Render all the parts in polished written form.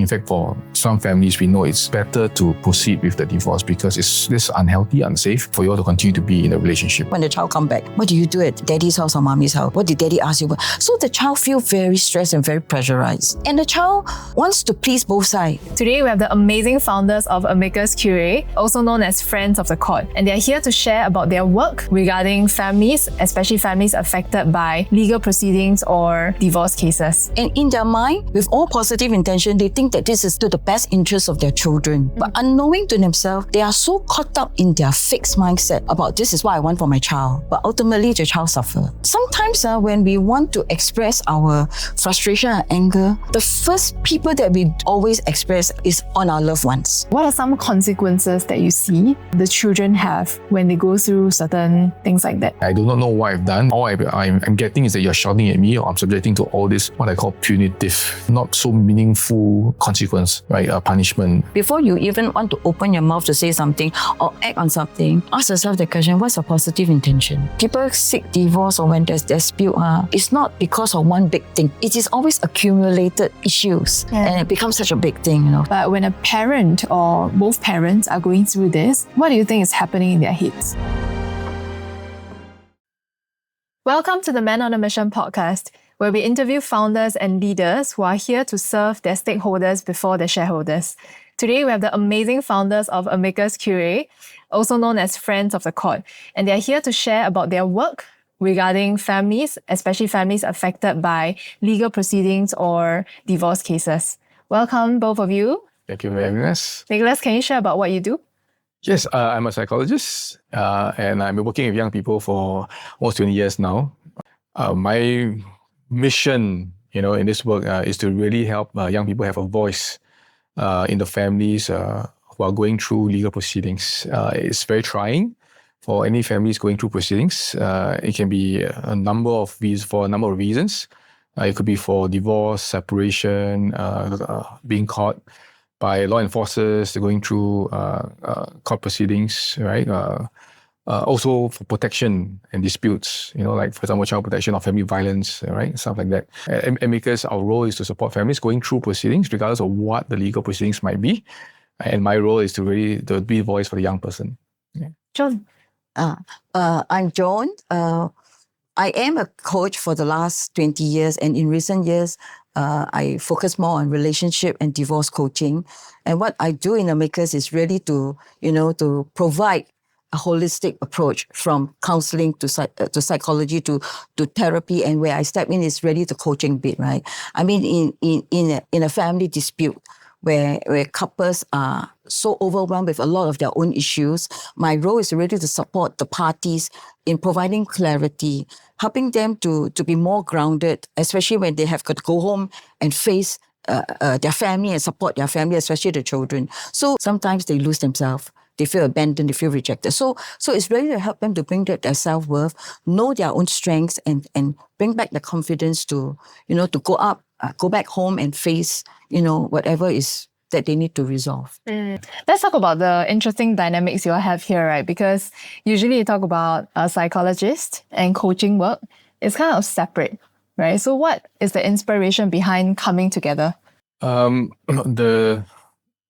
In fact, for some families, we know it's better to proceed with the divorce because it's this unhealthy, unsafe for you all to continue to be in a relationship. When the child come back, what do you do at daddy's house or mommy's house? What did daddy ask you about? So the child feel very stressed and very pressurized. And the child wants to please both sides. Today, we have the amazing founders of Amicus Curiae, also known as Friends of the Court. And they are here to share about their work regarding families, especially families affected by legal proceedings or divorce cases. And in their mind, with all positive intention, they think that this is to the best interest of their children. But unknowing to themselves, they are so caught up in their fixed mindset about this is what I want for my child. But ultimately, the child suffers. Sometimes when we want to express our frustration and anger, the first people that we always express is on our loved ones. What are some consequences that you see the children have when they go through certain things like that? I do not know what I've done. All I'm getting is that you're shouting at me, or I'm subjecting to all this, what I call punitive, not so meaningful consequence, right? Punishment. Before you even want to open your mouth to say something or act on something, ask yourself the question, what's your positive intention? People seek divorce or when there's dispute, it's not because of one big thing. It is always accumulated issues and it becomes such a big thing, you know. But when a parent or both parents are going through this, what do you think is happening in their heads? Welcome to the Men on a Mission podcast, where we interview founders and leaders who are here to serve their stakeholders before their shareholders. Today, we have the amazing founders of Amicus Curiae, also known as Friends of the Court, and they are here to share about their work regarding families, especially families affected by legal proceedings or divorce cases. Welcome, both of you. Thank you for having us. Nicholas, can you share about what you do? Yes, I'm a psychologist and I've been working with young people for almost 20 years now. My mission, in this work is to really help young people have a voice in the families who are going through legal proceedings. It's very trying for any families going through proceedings. It can be a number of reasons. It could be for divorce, separation, being caught by law enforcers, going through court proceedings, right? Also for protection and disputes, like for example, child protection or family violence, right? Stuff like that. Amicus, our role is to support families going through proceedings, regardless of what the legal proceedings might be. And my role is to really be a voice for the young person. Yeah. Joan. I'm Joan. I am a coach for the last 20 years, and in recent years, I focus more on relationship and divorce coaching. And what I do in Amicus is really to provide a holistic approach from counseling to psychology to therapy. And where I step in is really the coaching bit, right? I mean, in a family dispute where couples are so overwhelmed with a lot of their own issues, my role is really to support the parties in providing clarity, helping them to be more grounded, especially when they have got to go home and face their family and support their family, especially the children. So sometimes they lose themselves. They feel abandoned, they feel rejected. So it's really to help them to bring back their self-worth, know their own strengths, and bring back the confidence to go back home and face, whatever is that they need to resolve. Let's talk about the interesting dynamics you all have here, right? Because usually you talk about a psychologist and coaching work. It's kind of separate, right? So what is the inspiration behind coming together?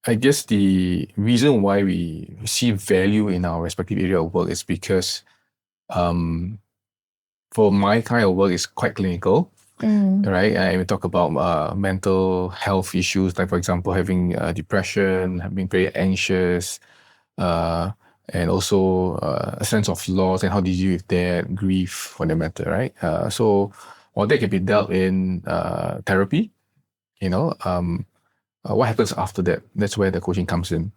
I guess the reason why we see value in our respective area of work is because for my kind of work, it's quite clinical, right? And we talk about mental health issues, like for example, having depression, being very anxious, and also a sense of loss and how do you deal with that, grief for that matter, right? So all that can be dealt in therapy, what happens after that? That's where the coaching comes in,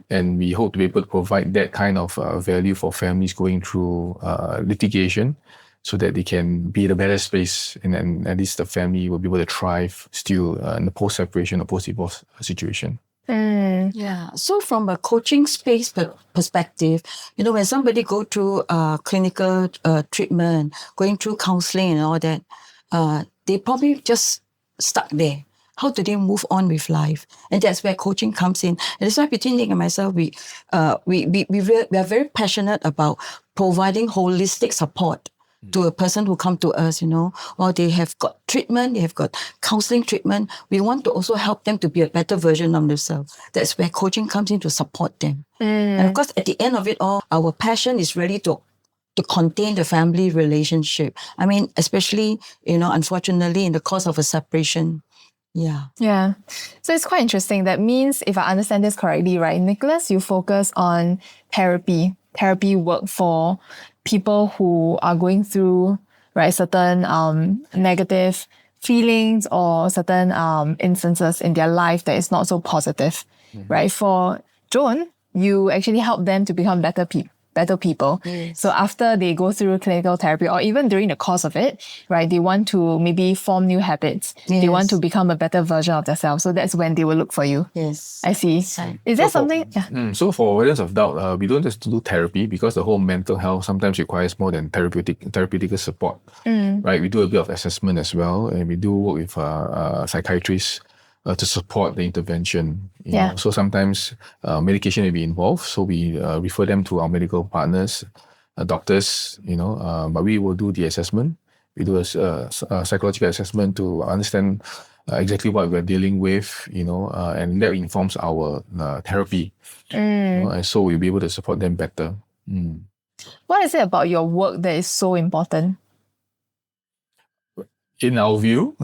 and we hope to be able to provide that kind of value for families going through litigation so that they can be in a better space and then at least the family will be able to thrive still in the post-separation or post-divorce situation. Yeah. So from a coaching space perspective, when somebody go through clinical treatment, going through counseling and all that, they probably just stuck there. How do they move on with life? And that's where coaching comes in. And that's why between Nick and myself, we are very passionate about providing holistic support to a person who come to us, or they have got treatment, they have got counseling treatment. We want to also help them to be a better version of themselves. That's where coaching comes in to support them. And of course, at the end of it all, our passion is really to contain the family relationship. I mean, especially, unfortunately, in the course of a separation. Yeah. Yeah. So it's quite interesting. That means, if I understand this correctly, right, Nicholas, you focus on therapy work for people who are going through, right, certain negative feelings or certain instances in their life that is not so positive, right? For Joan, you actually help them to become better people. Yes. So after they go through clinical therapy, or even during the course of it, right, they want to maybe form new habits. Yes. They want to become a better version of themselves. So that's when they will look for you. Yes. I see. Right. Is there something? Yeah. So for avoidance of doubt, we don't just do therapy because the whole mental health sometimes requires more than therapeutic support. Right? We do a bit of assessment as well, and we do work with psychiatrists to support the intervention. You know? So sometimes medication may be involved, so we refer them to our medical partners, doctors. But we will do the assessment. We do a psychological assessment to understand exactly what we're dealing with, and that informs our therapy. And so we'll be able to support them better. What is it about your work that is so important? In our view,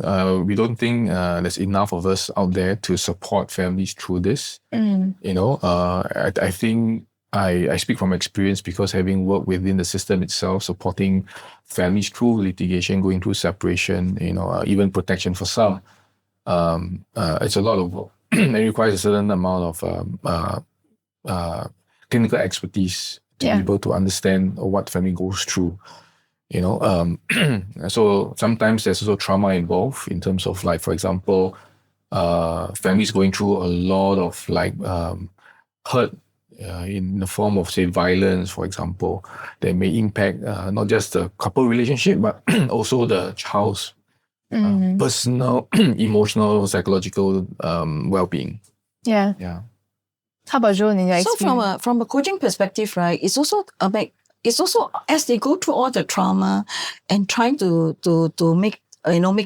we don't think there's enough of us out there to support families through this. I think I speak from experience because having worked within the system itself, supporting families through litigation, going through separation, even protection for some, it's a lot of work. It requires a certain amount of clinical expertise to be able to understand what family goes through. So sometimes there's also trauma involved in terms of, like, for example, families going through a lot of hurt in the form of, say, violence, for example, that may impact not just the couple relationship, but also the child's personal, emotional, psychological well-being. Yeah. How about Joan, in your experience? So from a coaching perspective, right, it's also as they go through all the trauma and trying to make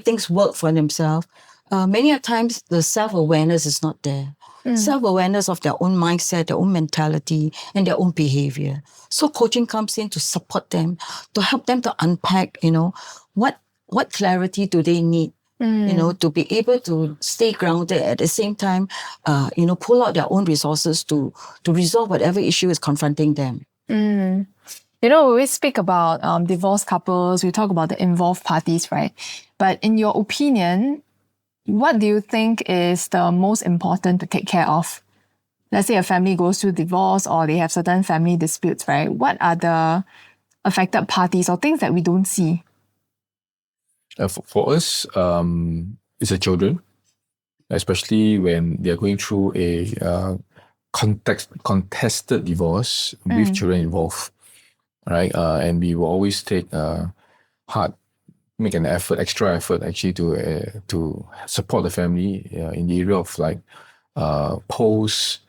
things work for themselves. Many a times the self-awareness is not there. Self-awareness of their own mindset, their own mentality, and their own behavior. So coaching comes in to support them, to help them to unpack, what clarity do they need, to be able to stay grounded at the same time, pull out their own resources to resolve whatever issue is confronting them. We always speak about divorced couples, we talk about the involved parties, right? But in your opinion, what do you think is the most important to take care of? Let's say a family goes through divorce or they have certain family disputes, right? What are the affected parties or things that we don't see? For us, it's the children, especially when they're going through a contested divorce with children involved. Right, and we will always make an extra effort actually to support the family in the area of post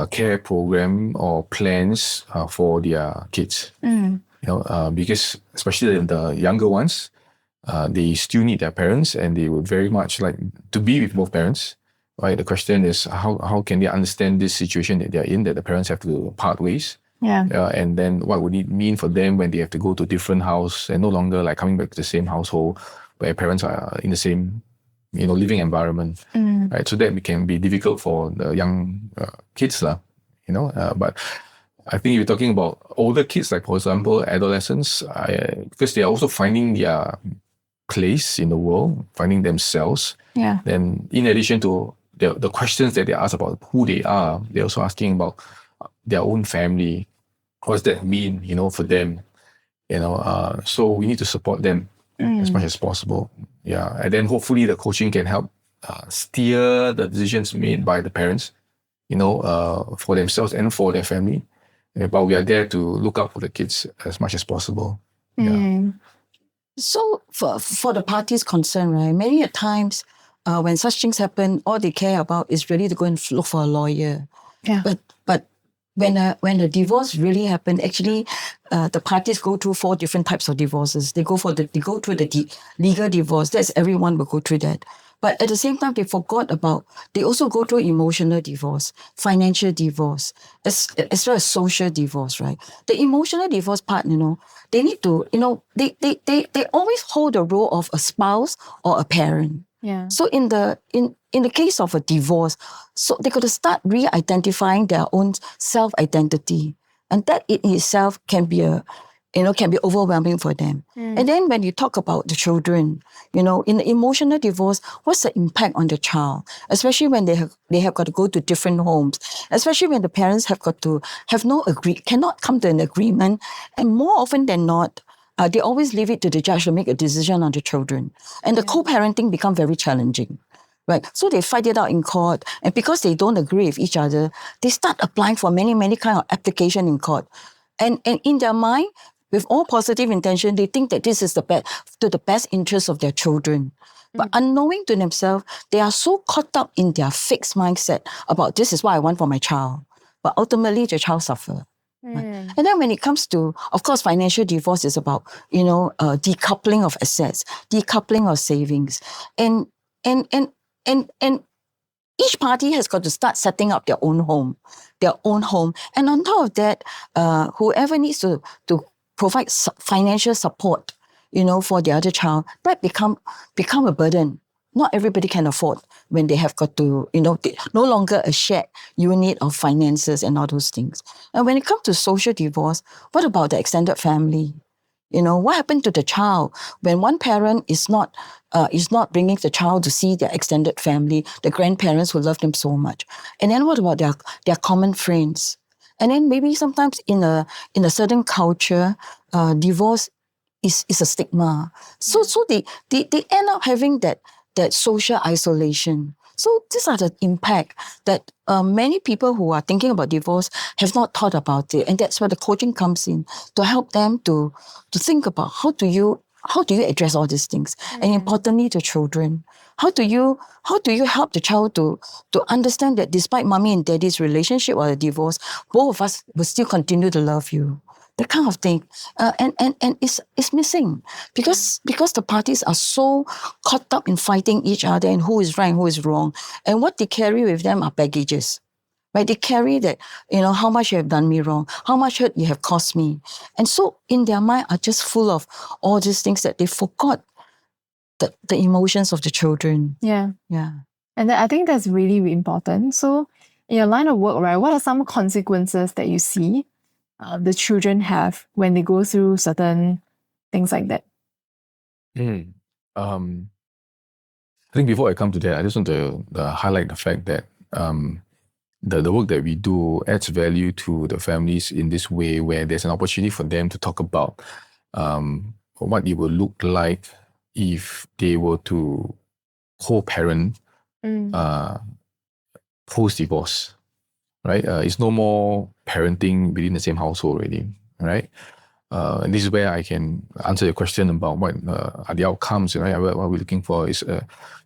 care program or plans for their kids. Because especially the younger ones, they still need their parents and they would very much like to be with both parents. Right, the question is how can they understand this situation that they're in, that the parents have to part ways. And then what would it mean for them when they have to go to different house and no longer like coming back to the same household where parents are in the same, living environment, right? So that can be difficult for the young kids, but I think if you're talking about older kids, like for example, adolescents, because they are also finding their place in the world, finding themselves. Then in addition to the questions that they ask about who they are, they're also asking about their own family. What does that mean, for them? So we need to support them as much as possible. And then hopefully the coaching can help steer the decisions made by the parents, for themselves and for their family. But we are there to look out for the kids as much as possible. So for the parties concerned, right, many a times when such things happen, all they care about is really to go and look for a lawyer. But when a divorce really happened, actually, the parties go through 4 different types of divorces. They go through the legal divorce. That's everyone will go through that. But at the same time, they also go through emotional divorce, financial divorce, as well as social divorce, right? The emotional divorce part, they need to, they always hold the role of a spouse or a parent. Yeah. So in the case of a divorce, so they got to start re-identifying their own self-identity. And that in itself can be can be overwhelming for them. And then when you talk about the children, in the emotional divorce, what's the impact on the child? Especially when they have got to go to different homes, especially when the parents cannot come to an agreement. And more often than not, they always leave it to the judge to make a decision on the children. And the co-parenting become very challenging. Right. So they fight it out in court. And because they don't agree with each other, they start applying for many, many kind of application in court. And in their mind, with all positive intention, they think that this is the best interest of their children. But unknowing to themselves, they are so caught up in their fixed mindset about this is what I want for my child. But ultimately, the child suffers. Right. And then when it comes to, of course, financial divorce is about, decoupling of assets, decoupling of savings. And each party has got to start setting up their own home. And on top of that, whoever needs to provide financial support, for the other child, that become a burden. Not everybody can afford when they have got to, no longer a shared unit of finances and all those things. And when it comes to social divorce, what about the extended family? What happened to the child when one parent is not bringing the child to see their extended family, the grandparents who love them so much? And then what about their common friends? And then maybe sometimes in a certain culture, divorce is a stigma. So they end up having that social isolation. So these are the impact that many people who are thinking about divorce have not thought about it. And that's where the coaching comes in, to help them to think about how do you address all these things? And importantly, the children. How do you help the child to understand that despite mommy and daddy's relationship or the divorce, both of us will still continue to love you? That kind of thing. And it's missing because the parties are so caught up in fighting each other and who is right and who is wrong. And what they carry with them are baggages. Right? They carry that, how much you have done me wrong, how much hurt you have caused me. And so in their mind are just full of all these things that they forgot the emotions of the children. Yeah. Yeah. And I think that's really, really important. So in your line of work, right, what are some consequences that you see the children have when they go through certain things like that? I think before I come to that, I just want to highlight the fact that the work that we do adds value to the families in this way, where there's an opportunity for them to talk about what it will look like if they were to co-parent post-divorce, right? It's no more parenting within the same household already, right? And this is where I can answer your question about what are the outcomes, right? What we're looking for is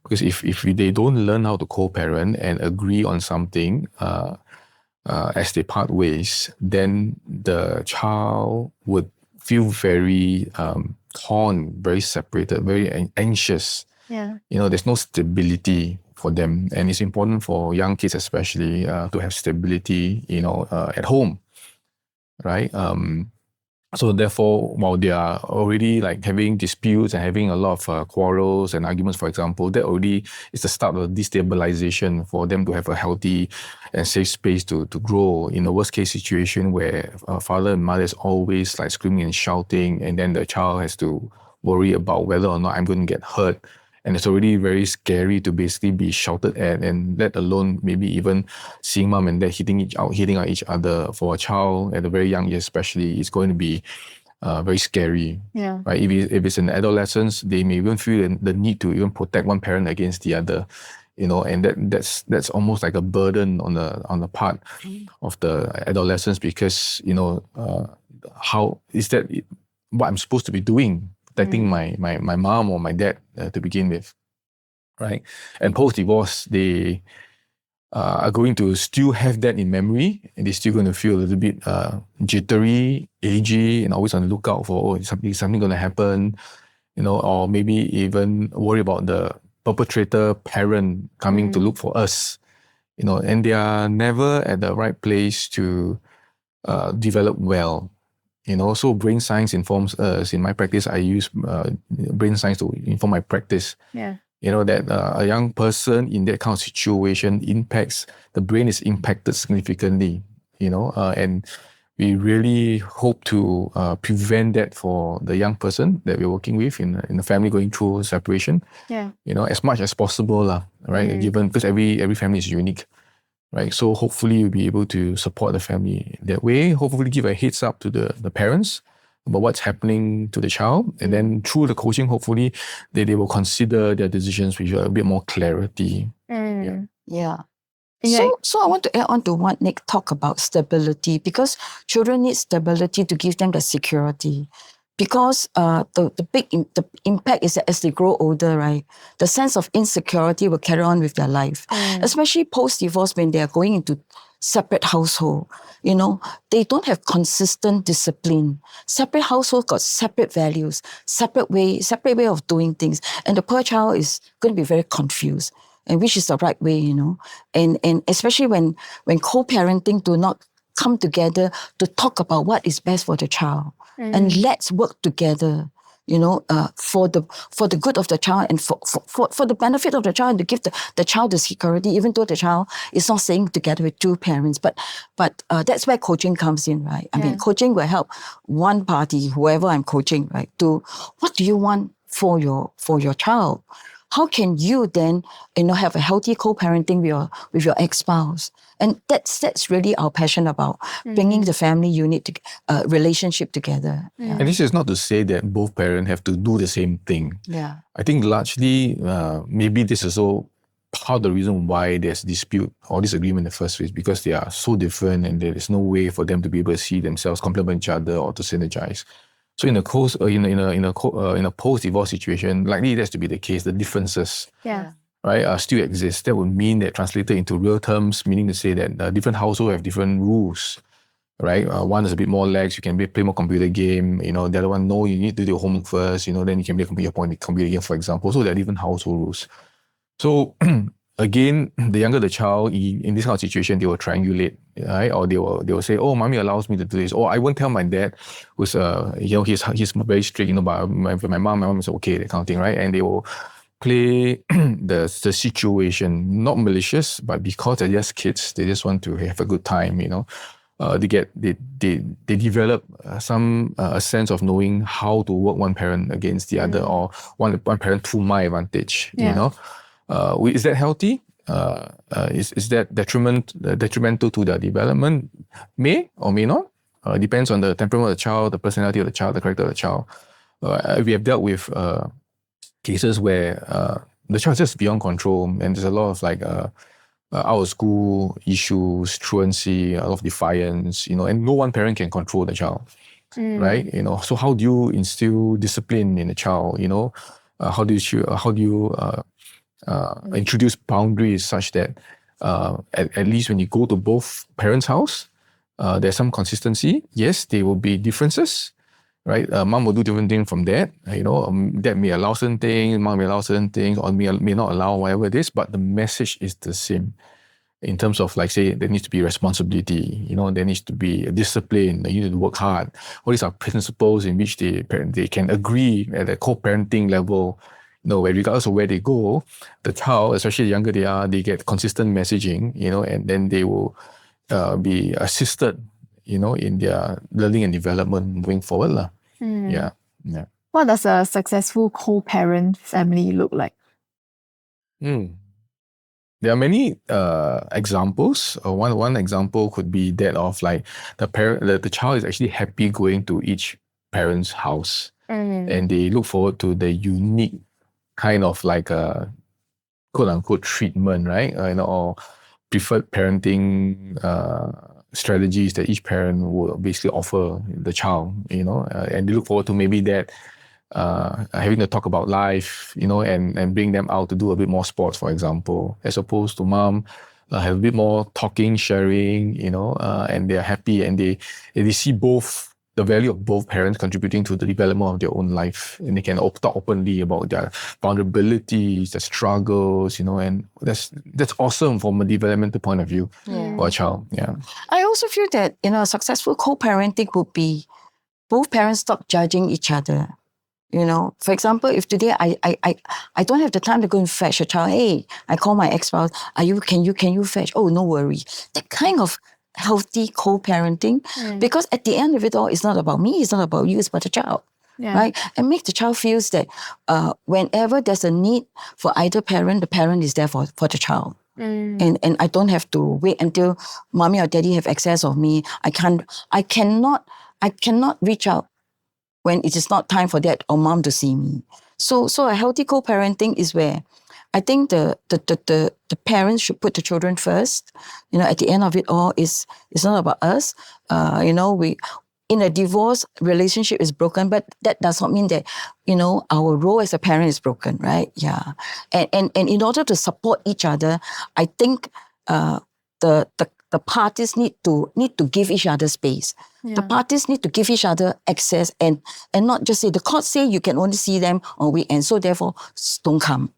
because if they don't learn how to co-parent and agree on something as they part ways, then the child would feel very torn, very separated, very anxious. Yeah. There's no stability for them, and it's important for young kids especially to have stability, at home, right? So therefore, while they are already like having disputes and having a lot of quarrels and arguments, for example, that already is the start of destabilization for them to have a healthy and safe space to grow. In a worst case situation where father and mother is always like screaming and shouting, and then the child has to worry about whether or not I'm going to get hurt. And it's already very scary to basically be shouted at, and let alone maybe even seeing mom and dad hitting out each other. For a child at a very young age especially, it's going to be very scary. Yeah. Right? If it's an adolescence, they may even feel the need to even protect one parent against the other. And that's almost like a burden on the part of the adolescents, because how is that what I'm supposed to be doing? Protecting my mom or my dad to begin with, right? And post-divorce, they are going to still have that in memory, and they're still going to feel a little bit jittery, agey, and always on the lookout for, is something going to happen, or maybe even worry about the perpetrator parent coming to look for us, and they are never at the right place to develop well. So brain science informs us. In my practice, I use brain science to inform my practice. Yeah. That a young person in that kind of situation the brain is impacted significantly, and we really hope to prevent that for the young person that we're working with in the family going through separation. Yeah. As much as possible, right? Given, because every family is unique, right? So hopefully you'll be able to support the family that way. Hopefully give a heads up to the parents about what's happening to the child. And then through the coaching, hopefully they will consider their decisions with a bit more clarity. Yeah. So I want to add on to what Nick talked about stability, because children need stability to give them the security. Because the big the impact is that as they grow older, right, the sense of insecurity will carry on with their life, especially post-divorce when they are going into separate household. They don't have consistent discipline. Separate household got separate values, separate way of doing things, and the poor child is going to be very confused. And which is the right way, and especially when co-parenting do not come together to talk about what is best for the child, and let's work together, for the good of the child and for the benefit of the child, and to give the child the security, even though the child is not staying together with two parents. But that's where coaching comes in, right? I mean, coaching will help one party, whoever I'm coaching, right, to what do you want for your child? How can you then, have a healthy co-parenting with your ex-spouse? And that's really our passion about bringing the family unit relationship together. Yeah. And this is not to say that both parents have to do the same thing. Yeah. I think largely, maybe this is also part of the reason why there's dispute or disagreement in the first place, because they are so different and there is no way for them to be able to see themselves complement each other or to synergize. So in a post-divorce situation, likely that's to be the case. The differences, right, still exist. That would mean that translated into real terms, meaning to say that different households have different rules, right? One is a bit more lax. You can play more computer game. The other one, no, you need to do your homework first. Then you can play a computer game, for example. So there are different household rules. So again, the younger the child, in this kind of situation, they will triangulate, right? Or they will say, oh, mommy allows me to do this. Or I won't tell my dad, who's he's very strict, but my mom is okay, that kind of thing, right? And they will play the situation, not malicious, but because they're just kids, they just want to have a good time, they develop a sense of knowing how to work one parent against the other, or one parent to my advantage, Is that healthy? Is that detrimental to their development? May or may not. Depends on the temperament of the child, the personality of the child, the character of the child. We have dealt with cases where the child is just beyond control, and there's a lot of out of school issues, truancy, a lot of defiance, and no one parent can control the child, right? So how do you instill discipline in a child? How do you introduce boundaries such that at least when you go to both parents' house, there's some consistency. Yes, there will be differences, right? Mom will do different things from dad. Dad may allow certain things, mom may allow certain things, or may not allow whatever it is, but the message is the same. In terms of, say, there needs to be responsibility, there needs to be a discipline, you need to work hard. All these are principles in which they can agree at a co-parenting level, where regardless of where they go, the child, especially the younger they are, they get consistent messaging, and then they will be assisted, in their learning and development moving forward. Yeah. What does a successful co-parent family look like? There are many examples. One example could be that of the child is actually happy going to each parent's house, and they look forward to the unique kind of quote unquote treatment, right? Or preferred parenting strategies that each parent will basically offer the child, and they look forward to maybe that having to talk about life, and bring them out to do a bit more sports, for example, as opposed to mom have a bit more talking, sharing, and they're happy, and they see both the value of both parents contributing to the development of their own life, and they can talk openly about their vulnerabilities, their struggles, and that's awesome from a developmental point of view for a child. Yeah. I also feel that a successful co-parenting would be both parents stop judging each other. For example, if today I don't have the time to go and fetch a child, hey, I call my ex-spouse, can you fetch? Oh, no worry. That kind of healthy co-parenting, because at the end of it all, it's not about me, it's not about you, it's about the child. Yeah. Right? And make the child feels that whenever there's a need for either parent, the parent is there for the child. And I don't have to wait until mommy or daddy have access of me. I cannot reach out when it is not time for dad or mom to see me. So a healthy co-parenting is where I think the parents should put the children first. At the end of it all, it's not about us. We in a divorce, relationship is broken, but that does not mean that our role as a parent is broken, right? Yeah, and in order to support each other, I think the parties need to give each other space. Yeah. The parties need to give each other access and not just say, the court say you can only see them on weekends, so therefore don't come.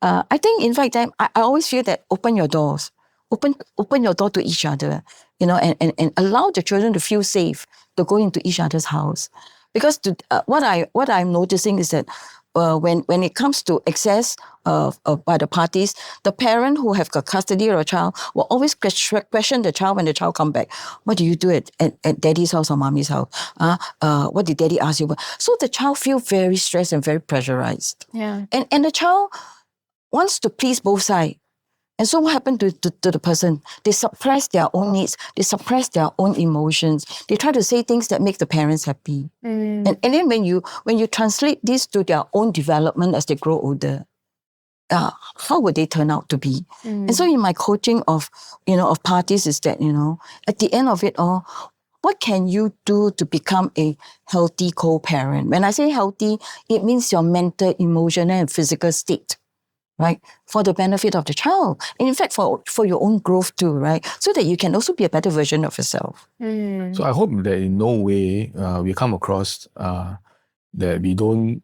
I think in fact I always feel that open your doors. Open your door to each other, and allow the children to feel safe to go into each other's house. Because what I'm noticing is that when it comes to access by the parties, the parent who have got custody of a child will always question the child when the child come back. What do you do at daddy's house or mommy's house? What did daddy ask you about? So the child feel very stressed and very pressurized. Yeah. And the child wants to please both sides. And so what happened to the person? They suppress their own needs. They suppress their own emotions. They try to say things that make the parents happy. And then when you translate this to their own development as they grow older, how would they turn out to be? And so in my coaching of parties is that, at the end of it all, what can you do to become a healthy co-parent? When I say healthy, it means your mental, emotional, and physical state. Right, for the benefit of the child, and in fact for your own growth too, right, so that you can also be a better version of yourself. So I hope that in no way we come across that we don't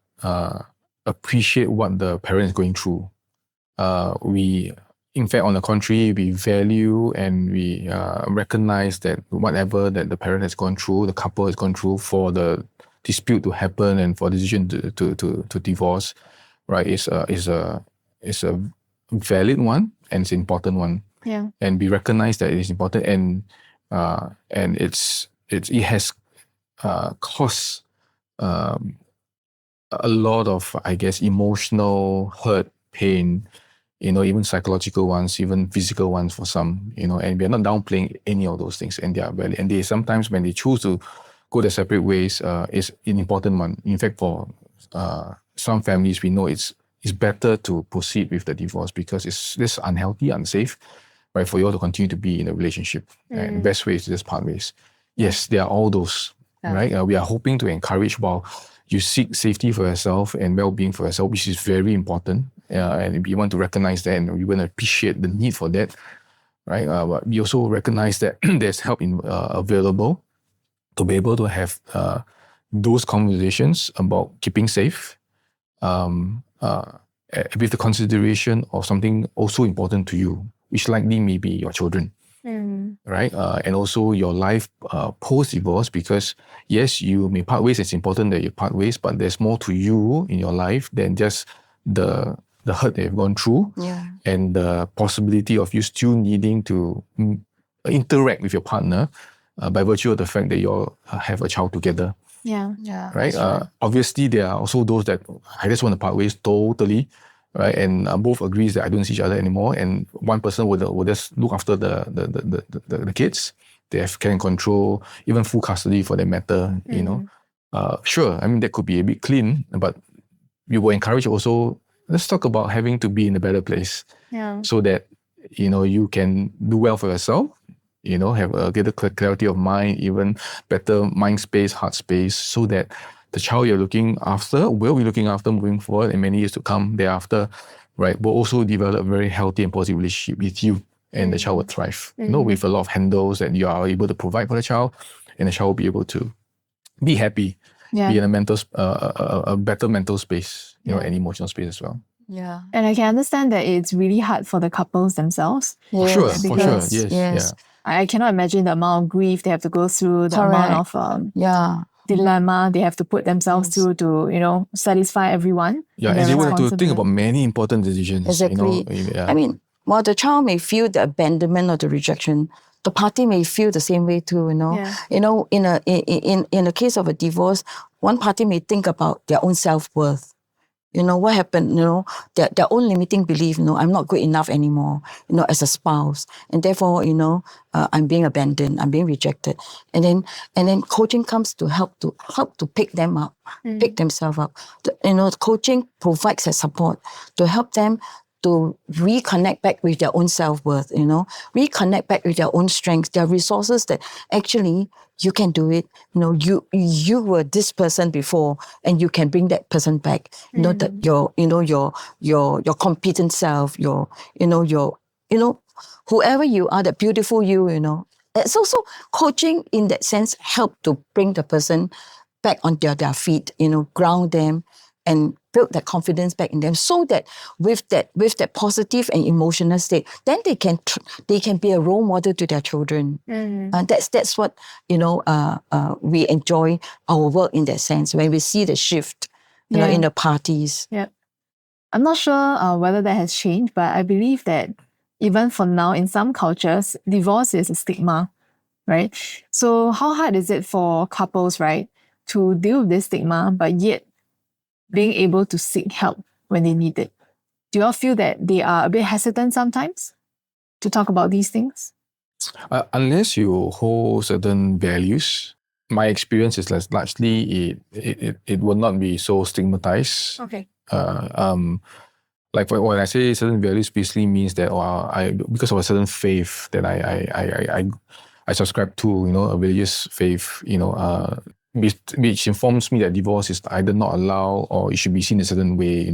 appreciate what the parent is going through. We, in fact, on the contrary, we value and we recognize that whatever that the parent has gone through, the couple has gone through, for the dispute to happen and for the decision to divorce, right, is a valid one, and it's an important one. Yeah. And we recognize that it is important, and it has caused a lot of, I guess, emotional hurt, pain, even psychological ones, even physical ones for some, and we are not downplaying any of those things, and they are valid. And they sometimes, when they choose to go their separate ways, is an important one. In fact, for some families, we know it's better to proceed with the divorce because it's this unhealthy, unsafe, right, for you all to continue to be in a relationship. And the best way is to just part ways. Yes, there are all those, right? We are hoping to encourage while you seek safety for yourself and well-being for yourself, which is very important. And we want to recognize that, and we want to appreciate the need for that, right? But we also recognize that there's help available to be able to have those conversations about keeping safe, with the consideration of something also important to you, which likely may be your children, right? And also your life post-divorce, because yes, you may part ways, it's important that you part ways, but there's more to you in your life than just the hurt that you've gone through, and the possibility of you still needing to interact with your partner by virtue of the fact that you all have a child together. Yeah. Right? Obviously, there are also those that I just want to part ways totally, right? And both agrees that I don't see each other anymore, and one person will just look after the kids. They can control, even full custody for that matter. Sure, I mean that could be a bit clean, but we will encourage also. Let's talk about having to be in a better place, so that you can do well for yourself. Have a greater clarity of mind, even better mind space, heart space, so that the child you're looking after, will be looking after moving forward in many years to come thereafter, right, will also develop a very healthy and positive relationship with you, and the child will thrive. With a lot of handles that you are able to provide for the child, and the child will be able to be happy, be in a mental, a better mental space, and emotional space as well. Yeah. And I can understand that it's really hard for the couples themselves. For sure, yes. Yeah. I cannot imagine the amount of grief they have to go through, the amount of dilemma they have to put themselves through to, satisfy everyone. Yeah, and they will have to think about many important decisions. Exactly. I mean, while the child may feel the abandonment or the rejection, the party may feel the same way too. In the case of a divorce, one party may think about their own self-worth. What happened, their own limiting belief, I'm not good enough anymore, as a spouse. And therefore, I'm being abandoned, I'm being rejected. And then coaching comes to help to pick them up, pick themselves up. Coaching provides that support to help them to reconnect back with their own self-worth, reconnect back with their own strengths, their resources that actually you can do it. You were this person before and you can bring that person back. That your competent self, whoever you are, that beautiful you. It's also coaching in that sense help to bring the person back on their feet, ground them and build that confidence back in them, so that with that positive and emotional state, then they can be a role model to their children. And that's what we enjoy our work in that sense when we see the shift, in the parties. Yeah, I'm not sure whether that has changed, but I believe that even for now, in some cultures, divorce is a stigma, right? So how hard is it for couples, right, to deal with this stigma, but yet being able to seek help when they need it? Do you all feel that they are a bit hesitant sometimes to talk about these things? Unless you hold certain values, my experience is largely it will not be so stigmatized. Okay. Like when I say certain values, basically means that because of a certain faith that I subscribe to, a religious faith, which informs me that divorce is either not allowed or it should be seen a certain way,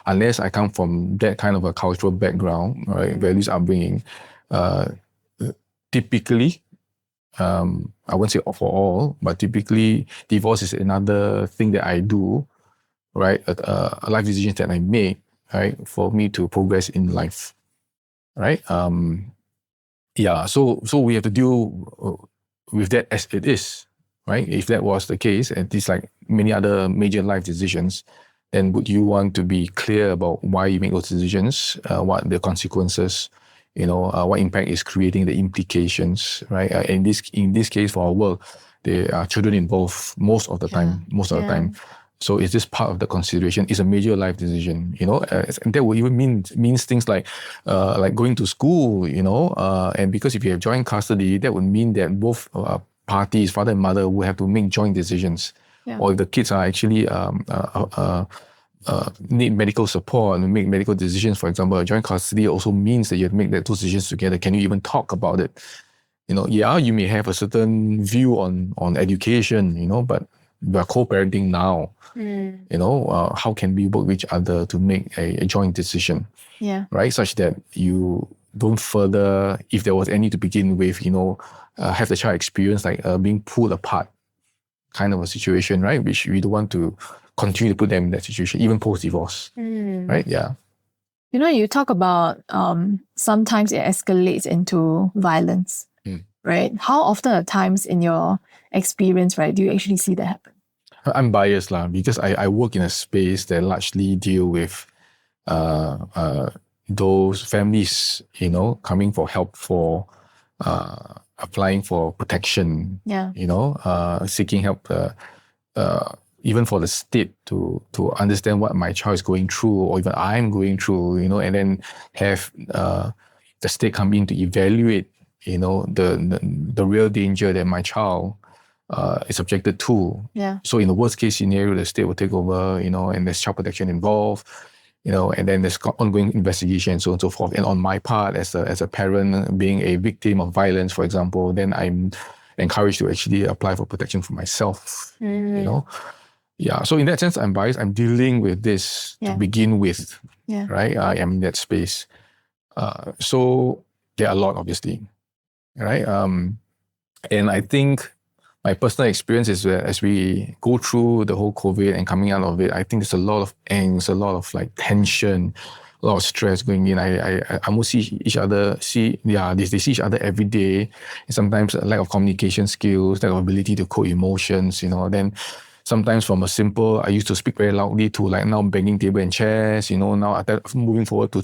unless I come from that kind of a cultural background, right, values upbringing. Typically, I won't say for all, but typically divorce is another thing that I do, right, a life decision that I make, right, for me to progress in life, right? So we have to deal with that as it is, right? If that was the case, and it's like many other major life decisions, then would you want to be clear about why you make those decisions, what the consequences, what impact is creating, the implications, right? In this case for our work, there are children involved most of the time. So is this part of the consideration? It's a major life decision, and that will even means things like going to school, and because if you have joint custody, that would mean that both parties, father and mother, will have to make joint decisions. Or if the kids are actually need medical support and make medical decisions, for example, joint custody also means that you have to make those decisions together. Can you even talk about it? You may have a certain view on education, but we are co-parenting now. How can we work with each other to make a joint decision? Right? Such that you don't further, if there was any to begin with, have the child experience like being pulled apart kind of a situation, right? Which we don't want to continue to put them in that situation, even post-divorce. Right? Yeah. You talk about sometimes it escalates into violence, right? How often at times in your experience, right, do you actually see that happen? I'm biased because I work in a space that largely deal with those families, coming for help for applying for protection, seeking help, even for the state to understand what my child is going through or even I'm going through, and then have the state come in to evaluate, the real danger that my child is subjected to. So in the worst case scenario, the state will take over, and there's child protection involved, and then there's ongoing investigation and so on and so forth. And on my part, as a parent being a victim of violence, for example, then I'm encouraged to actually apply for protection for myself. So in that sense, I'm biased. I'm dealing with this to begin with, right? I am in that space. So There are a lot, obviously, right? And I think my personal experience is that as we go through the whole COVID and coming out of it, I think there's a lot of angst, a lot of like tension, a lot of stress going in. I almost see each other, they see each other every day. And sometimes a lack of communication skills, lack of ability to code emotions, then sometimes from a simple, I used to speak very loudly to like now banging table and chairs, now moving forward to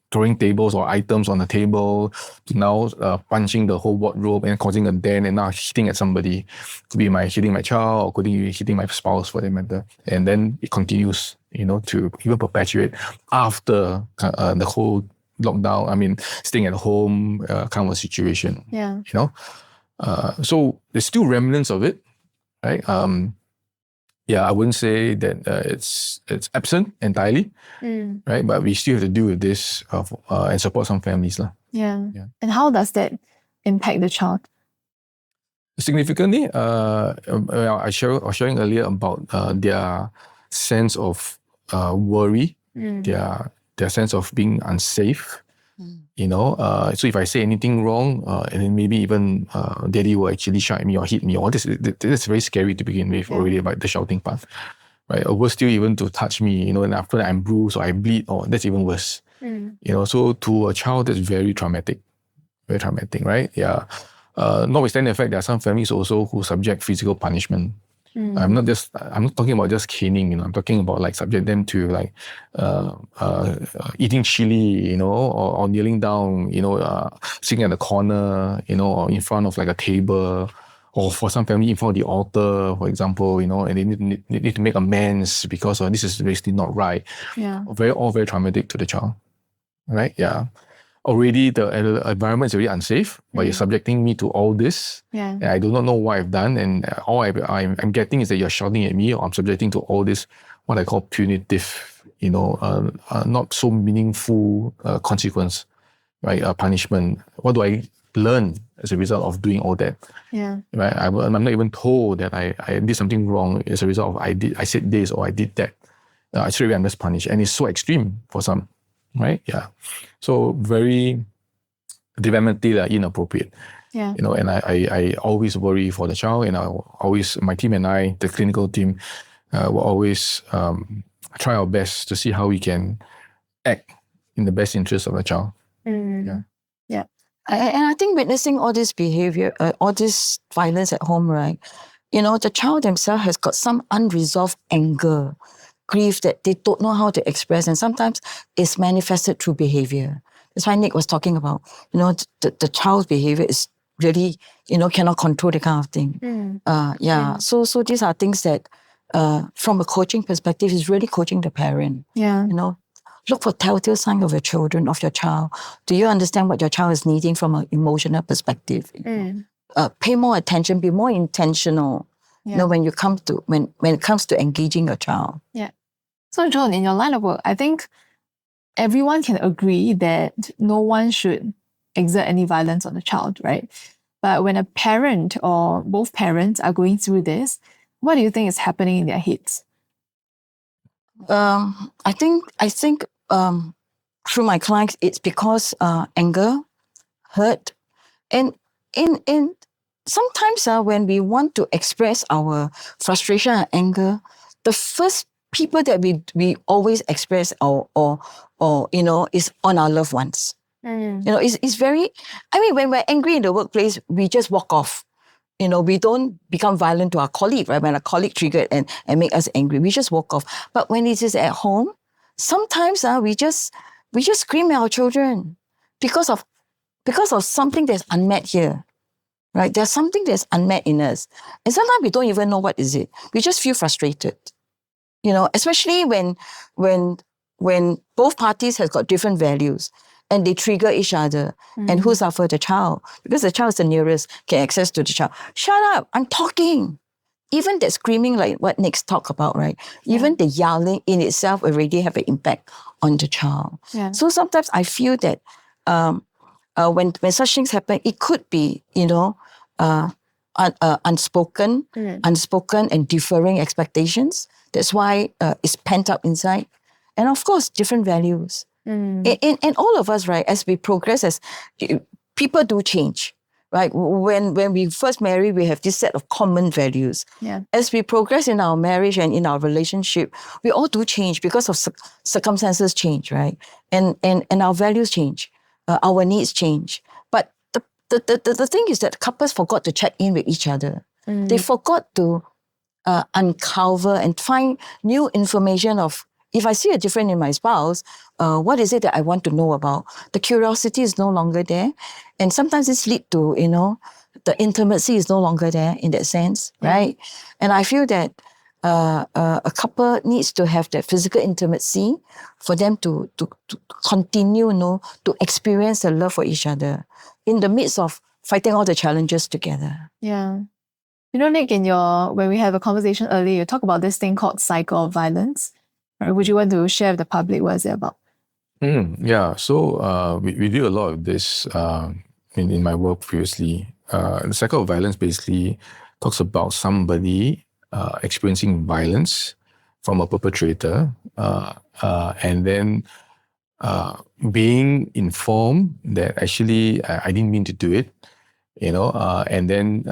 throwing tables or items on the table, to now punching the whole wardrobe and causing a dent and now hitting at somebody. Could be hitting my child or could be hitting my spouse for that matter. And then it continues, to even perpetuate after the whole lockdown, staying at home kind of a situation. Yeah. So there's still remnants of it, right? I wouldn't say that it's absent entirely, right? But we still have to deal with this and support some families. Yeah. And how does that impact the child? Significantly, I was sharing earlier about their sense of worry, their sense of being unsafe. So if I say anything wrong, and then maybe even daddy will actually shout at me or hit me, or this is very scary to begin with already about the shouting part, right? Or worse still, even to touch me, and after that I'm bruised or I bleed, or that's even worse. So to a child, that's very traumatic, right? Yeah. Notwithstanding the fact there are some families also who subject physical punishment. I'm not talking about just caning, I'm talking about like subject them to like eating chili, or kneeling down, sitting at the corner, or in front of like a table, or for some family in front of the altar, for example, and they need to make amends because this is basically not right. Yeah. All very traumatic to the child, right? Yeah. Already the environment is already unsafe, but you're subjecting me to all this. Yeah. And I do not know what I've done. And all I'm getting is that you're shouting at me, or I'm subjecting to all this, what I call punitive, not so meaningful consequence, right? Punishment. What do I learn as a result of doing all that? Yeah. Right? I'm not even told that I did something wrong as a result of I said this or I did that. I straight away I'm just punished. And it's so extreme for some. Right? Yeah. So very developmentally inappropriate. Yeah. And I always worry for the child, and my team and I, the clinical team, will always try our best to see how we can act in the best interest of the child. And I think witnessing all this behavior, all this violence at home, right? The child themselves has got some unresolved anger, grief that they don't know how to express, and sometimes it's manifested through behavior. That's why Nick was talking about, the child's behavior is really, cannot control the kind of thing. So these are things that, from a coaching perspective, is really coaching the parent. Look for telltale signs of your child. Do you understand what your child is needing from an emotional perspective? Pay more attention, be more intentional. When it comes to engaging your child. Yeah. So Joan, in your line of work, I think everyone can agree that no one should exert any violence on a child, right? But when a parent or both parents are going through this, what do you think is happening in their heads? I think through my clients, it's because anger, hurt, and sometimes when we want to express our frustration and anger, the first people that we always express or is on our loved ones. It's very, when we're angry in the workplace, we just walk off. We don't become violent to our colleague, right? When a colleague triggered and make us angry, we just walk off. But when it is at home, sometimes we just scream at our children because of something that's unmet here. Right? There's something that's unmet in us. And sometimes we don't even know what is it. We just feel frustrated. Especially when both parties have got different values and they trigger each other. And who suffer? The child. Because the child is the nearest, can access to the child. Shut up, I'm talking. Even that screaming like what Nick's talked about, right? Even the yelling in itself already have an impact on the child. So sometimes I feel that when such things happen, it could be, unspoken and differing expectations. That's why it's pent up inside. And of course, different values. And all of us, right, as we progress, as people do change, right? When we first marry, we have this set of common values. Yeah. As we progress in our marriage and in our relationship, we all do change because of circumstances change, right? And our values change, our needs change. But the thing is that couples forgot to check in with each other. They forgot to uncover and find new information of, if I see a difference in my spouse, what is it that I want to know about? The curiosity is no longer there. And sometimes this leads to, the intimacy is no longer there in that sense, right? And I feel that a couple needs to have that physical intimacy for them to continue, to experience the love for each other in the midst of fighting all the challenges together. Yeah. Nick, when we have a conversation earlier, you talk about this thing called cycle of violence. Right? Would you want to share with the public what is it about? Yeah, so we do a lot of this in my work previously. The cycle of violence basically talks about somebody experiencing violence from a perpetrator and then being informed that actually I didn't mean to do it, and then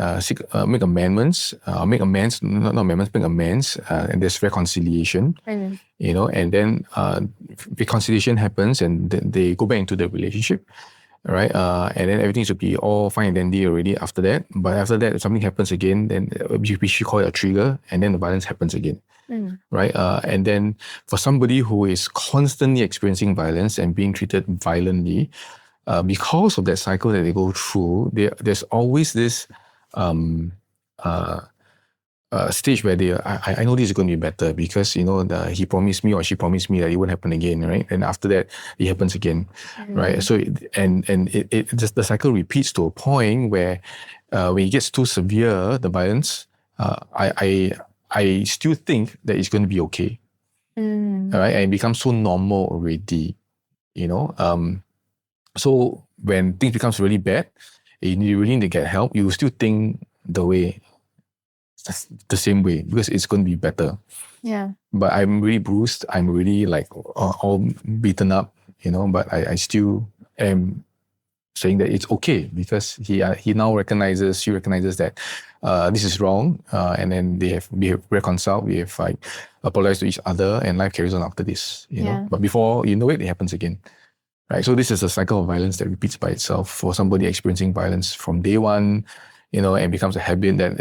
make amends, make amends, and there's reconciliation, and then reconciliation happens and then they go back into the relationship, right? And then everything should be all fine and dandy already after that. But after that, if something happens again, then we should call it a trigger, and then the violence happens again. Right? And then for somebody who is constantly experiencing violence and being treated violently, because of that cycle that they go through, there's always this stage where I know this is going to be better because, he promised me or she promised me that it won't happen again, right? And after that, it happens again, right? So, the cycle repeats to a point where when it gets too severe, the violence, I still think that it's going to be okay, right? And it becomes so normal already, So when things becomes really bad, you really need to get help. You still think the same way because it's going to be better. Yeah. But I'm really bruised. I'm really all beaten up, But I still am saying that it's okay because she recognizes that this is wrong, and then we have reconciled. We have apologized to each other, and life carries on after this. know. But before you know it happens again. Right, so this is a cycle of violence that repeats by itself for somebody experiencing violence from day one, and becomes a habit that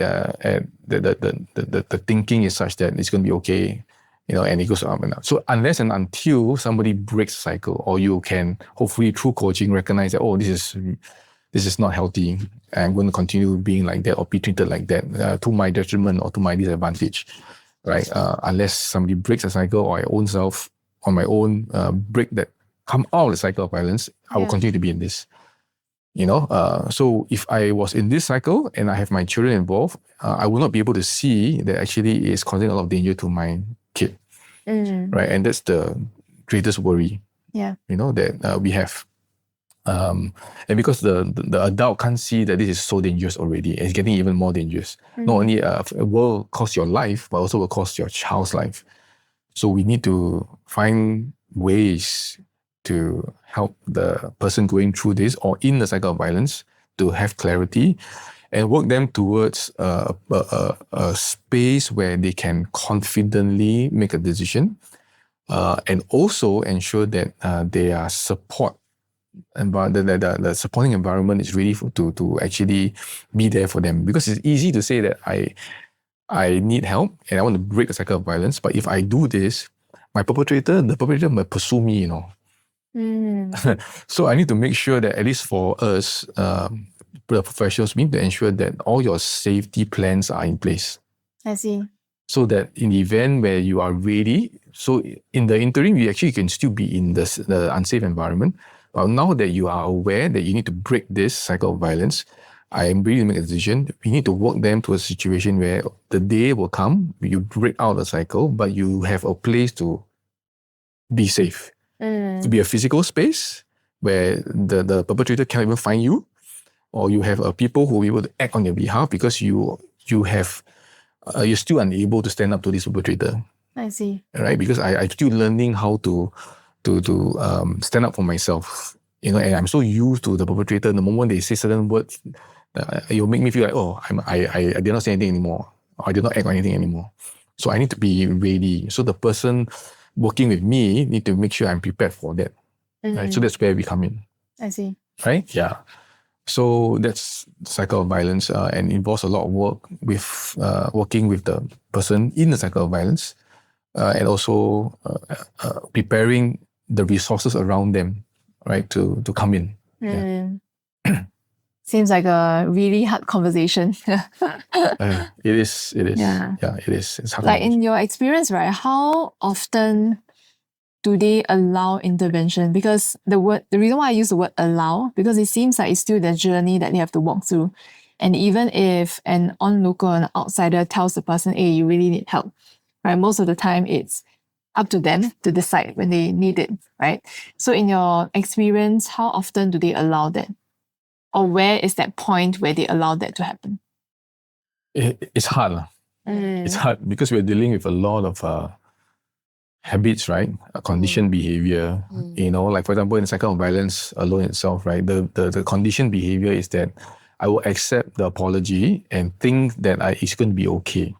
the thinking is such that it's going to be okay, and it goes up and up. So unless and until somebody breaks the cycle, or you can hopefully through coaching recognize that, oh, this is not healthy, I'm going to continue being like that or be treated like that to my detriment or to my disadvantage, right? Unless somebody breaks the cycle, or I own self on my own break that. Come out of the cycle of violence, I will continue to be in this. So if I was in this cycle and I have my children involved, I will not be able to see that actually it's causing a lot of danger to my kid. Right? And that's the greatest worry. Yeah. That we have. And because the adult can't see that this is so dangerous already, it's getting even more dangerous. Not only it will cost your life, but also will cost your child's life. So we need to find ways to help the person going through this or in the cycle of violence to have clarity and work them towards a space where they can confidently make a decision, and also ensure that their support and the supporting environment is ready to actually be there for them. Because it's easy to say that I need help and I want to break the cycle of violence, but if I do this, the perpetrator may pursue me, So I need to make sure that at least for us, the professionals, we need to ensure that all your safety plans are in place. I see. So that in the event where you are ready, so in the interim, you actually can still be in the unsafe environment. But now that you are aware that you need to break this cycle of violence, I am ready to make a decision. We need to work them to a situation where the day will come, you break out the cycle, but you have a place to be safe. To be a physical space where the perpetrator can't even find you, or you have people who will be able to act on your behalf because you're still unable to stand up to this perpetrator. I see. Right? Because I'm still learning how to stand up for myself. And I'm so used to the perpetrator. The moment they say certain words, it'll make me feel like, oh, I did not say anything anymore. Or I did not act on anything anymore. So I need to be ready. So the person working with me need to make sure I'm prepared for that. Right? So that's where we come in. I see. Right? Yeah. So that's the cycle of violence and involves a lot of work with working with the person in the cycle of violence and also preparing the resources around them, right, to come in. Yeah. Seems like a really hard conversation. It is. Yeah. Yeah, it is. It's hard. Like in your experience, right, how often do they allow intervention? Because the reason why I use the word allow, because it seems like it's still the journey that they have to walk through. And even if an onlooker or an outsider tells the person, hey, you really need help, right? Most of the time it's up to them to decide when they need it, right? So in your experience, how often do they allow that? Or where is that point where they allow that to happen? It's hard. It's hard because we're dealing with a lot of habits, right? Conditioned behavior. Like for example, in the cycle of violence alone itself, right? The conditioned behavior is that I will accept the apology and think that it's going to be okay.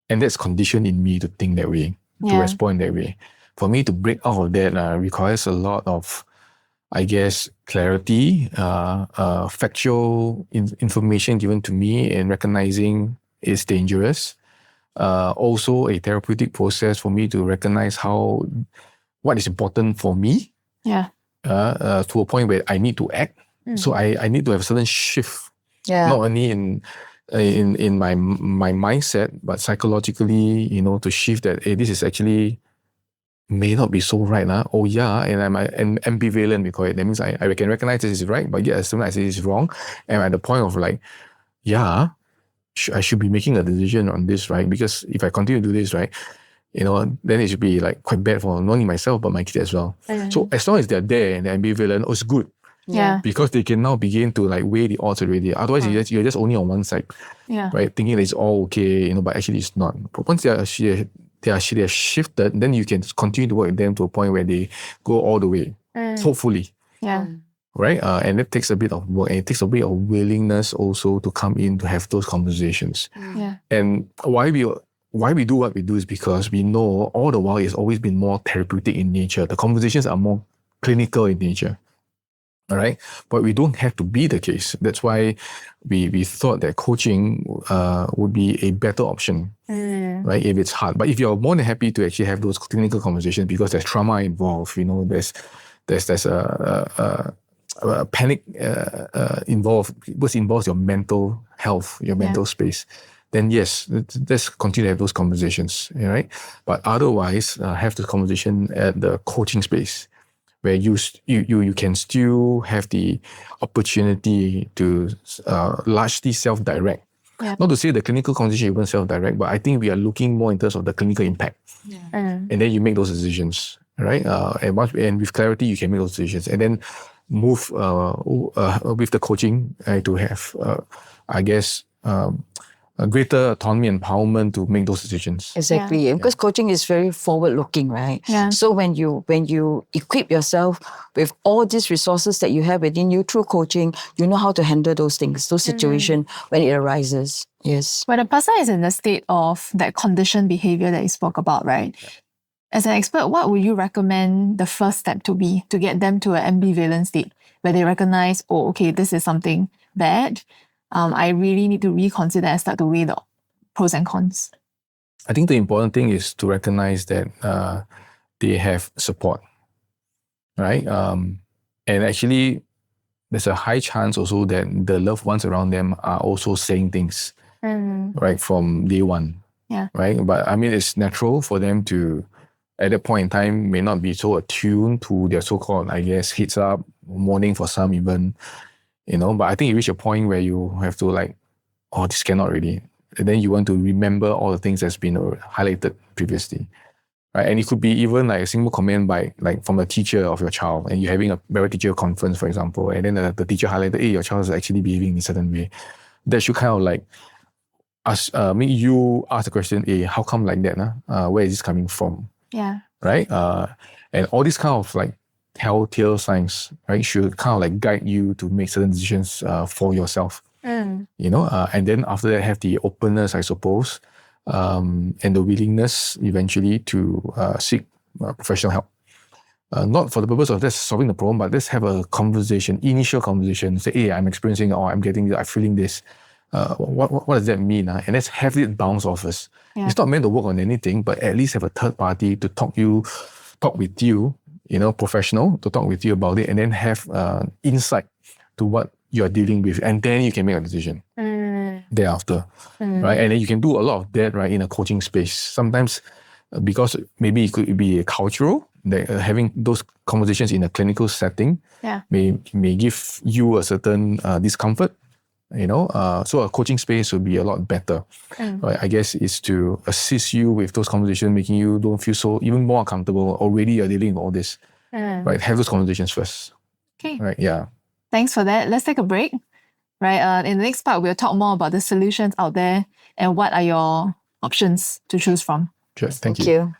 And that's conditioned in me to think that way, to respond that way. For me to break out of that requires a lot of, I guess, clarity, factual information given to me and recognizing it's dangerous. Also a therapeutic process for me to recognize what is important for me. Yeah. To a point where I need to act. So I need to have a certain shift. Yeah. Not only in my mindset, but psychologically, to shift that, hey, this is actually may not be so right. Oh yeah, and I'm ambivalent, we call it. That means I can recognize this is right, but yet as soon as I say this is wrong, and at the point of like, yeah, I should be making a decision on this, right? Because if I continue to do this, right, then it should be like quite bad for not only myself, but my kids as well. So as long as they're there and they're ambivalent, it's good. Yeah. Because they can now begin to like weigh the odds already. Otherwise, you're just only on one side, right? Thinking that it's all okay, but actually it's not. But once they are shifted, then you can continue to work with them to a point where they go all the way, hopefully. Yeah. Right? And it takes a bit of work and it takes a bit of willingness also to come in to have those conversations. Yeah. And why we do what we do is because we know all the while it's always been more therapeutic in nature. The conversations are more clinical in nature. All right, but we don't have to be the case. That's why we thought that coaching would be a better option, right? If it's hard, but if you're more than happy to actually have those clinical conversations because there's trauma involved, there's a panic involved, which involves your mental health, your mental space. Then yes, let's continue to have those conversations, right? But otherwise, have the conversation at the coaching space, where you can still have the opportunity to largely self-direct. Not to say the clinical conversation even self-direct, but I think we are looking more in terms of the clinical impact. And then you make those decisions, right? And with clarity, you can make those decisions. And then move with the coaching to have, I guess, a greater autonomy and empowerment to make those decisions. Exactly. Because coaching is very forward-looking, right? Yeah. So when you equip yourself with all these resources that you have within you through coaching, you know how to handle those things, those situations when it arises. Yes. When a person is in the state of that conditioned behavior that you spoke about, right? As an expert, what would you recommend the first step to be to get them to an ambivalent state where they recognize, oh, okay, this is something bad. I really need to reconsider and start to weigh the pros and cons. I think the important thing is to recognize that they have support, right? And actually, there's a high chance also that the loved ones around them are also saying things, right, from day one. Yeah. Right? But I mean, it's natural for them to, at that point in time, may not be so attuned to their so-called, I guess, heads up, warning for some even, but I think you reach a point where you have to like, oh, this cannot really. And then you want to remember all the things that's been highlighted previously, right? And it could be even like a single comment from a teacher of your child, and you're having a parent-teacher conference, for example, and then the teacher highlighted, hey, your child is actually behaving in a certain way. That should kind of like make you ask the question, hey, how come like that? Where is this coming from? Yeah. right? And all these kind of like telltale signs, right, should kind of like guide you to make certain decisions for yourself. You know, and then after that, have the openness, I suppose, and the willingness eventually to seek professional help. Not for the purpose of just solving the problem, but let's have a conversation, initial conversation. Say, hey, I'm experiencing, or I'm getting, I'm feeling this. What does that mean? And let's have it bounce off us. It's not meant to work on anything, but at least have a third party to talk with you, you know, professional, to talk with you about it, and then have insight to what you're dealing with. And then you can make a decision thereafter, right? And then you can do a lot of that, right, in a coaching space. Sometimes, because maybe it could be cultural, that having those conversations in a clinical setting may give you a certain discomfort, you know. So a coaching space would be a lot better, right? I guess is to assist you with those conversations, making you don't feel so even more uncomfortable. Already you're dealing with all this, right? Have those conversations first. Okay. Right, yeah. Thanks for that. Let's take a break. Right. In the next part, we'll talk more about the solutions out there and what are your options to choose from. Sure. Thank you. Thank you.